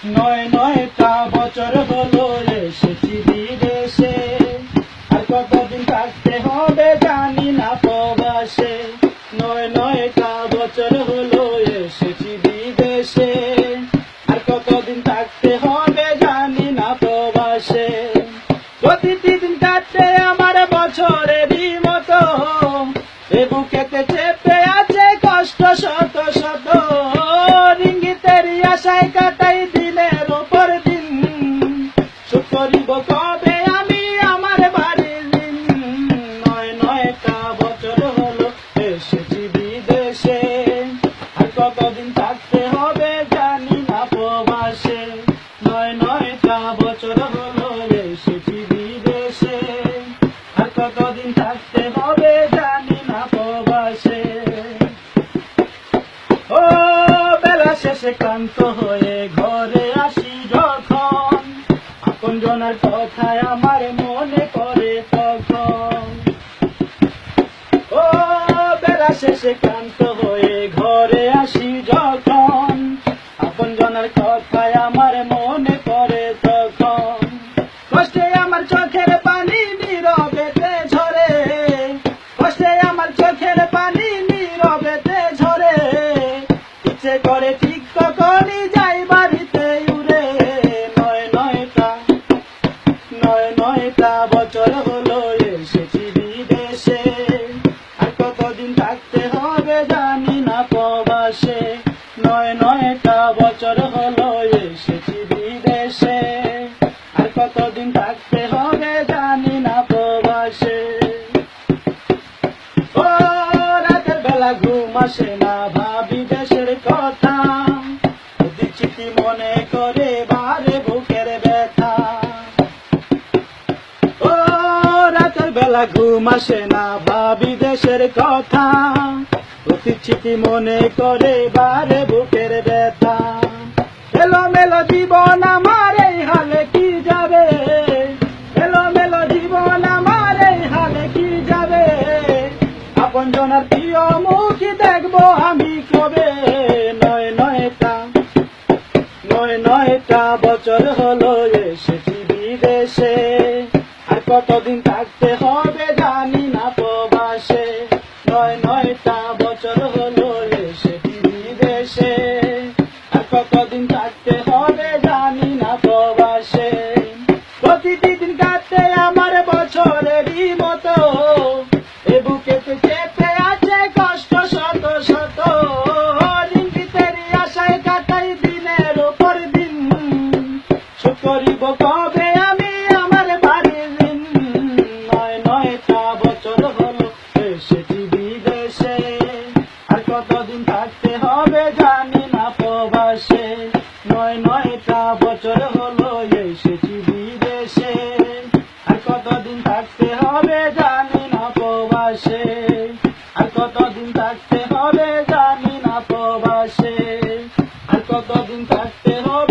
নয়টা বছর হলো এসেছি বিদেশে, আর কতদিন থাকতে হবে জানি না প্রবাসে। নয়টা বছর হলো এসেছি বিদেশে, আর কতদিন থাকতে হবে জানি না প্রবাসে। প্রতিটি দিন কাটতে আমার বছরেরই মতো, এ বুকেতে চেপে আছে কষ্ট শত শত। রিঙ্গিতেরই আশায় কাটাই দিনের ওপর দিন, সুখ করিব কবে আমি আমার বাড়ির দিন। নয়টা বছর হলো এসেছি বিদেশে, আর কতদিন থাকতে হবে জানি না প্রবাসে। নয়টা বছর হলো এসেছি বিদেশে, আর কতদিন থাকতে হবে জানি না প্রবাসে। ও বেলা শেষে ক্লান্ত হয়ে ঘরে আসি যখন, আপনজনের কথায় আমার মনে পড়ে তখন। ও বেলা শেষে ক্লান্ত হয়ে ঘরে আসি যখন, আপনজনের কথায় আমার মনে পড়ে তখন। কষ্টে আমার চোখের পানি নীরবেতে ঝরে, কষ্টে আমার চোখের পানি নীরবেতে ঝরে। ইচ্ছে করে ঠিক তখনই যাই বাড়িতে উড়ে। নয়টা বছর হলো এসেছি বিদেশে, আর কতদিন থাকতে হবে জানি না প্রবাসে। নয়টা বছর হলো এসেছি বিদেশে, আর কতদিন থাকতে হবে জানি না প্রবাসে। ও রাতের বেলা ঘুম আসে না, ভাবি দেশের কথা, চিঠি মনে করে বারে বুকের ব্যথা। ও রাতের বেলা ঘুম আসে না, ভাবি দেশের কথা, চিঠি মনে করে বারে বুকের ব্যথা। এলোমেলো জীবন আমার এই হালে কি যাবে, এলোমেলো জীবন আমার এই হালে কি যাবে। আপনজনের প্রিয় মুখী দেখবো আমি কবে। নয়টা বছর হলো এসেছি বিদেশে, আর কতদিন থাকতে হবে জানি না প্রবাসে। নয়টা বছর হলো এসেছি বিদেশে, আর কতদিন থাকতে হবে জানি না প্রবাসে। প্রতিটি দিন কাটতে আমার বছরেরই মতো, এ বুকেতে চেপে আছে কষ্ট শত শত। রিঙ্গিতেরই আশায় কাটাই দিনের ওপর দিন, সুখ করিব কবে আমি আমার বাড়ির দিন। নয়টা বছর হলো এসেছি বিদেশে, আর কতদিন থাকতে হবে জানি না প্রবাসে। নয়টা বছর হলো এসেছি বিদেশে, আর কতদিন থাকতে হবে জানি না প্রবাসে। আর কতদিন থাকতে হবে জানি না প্রবাসে, আর কতদিন থাকতে হবে।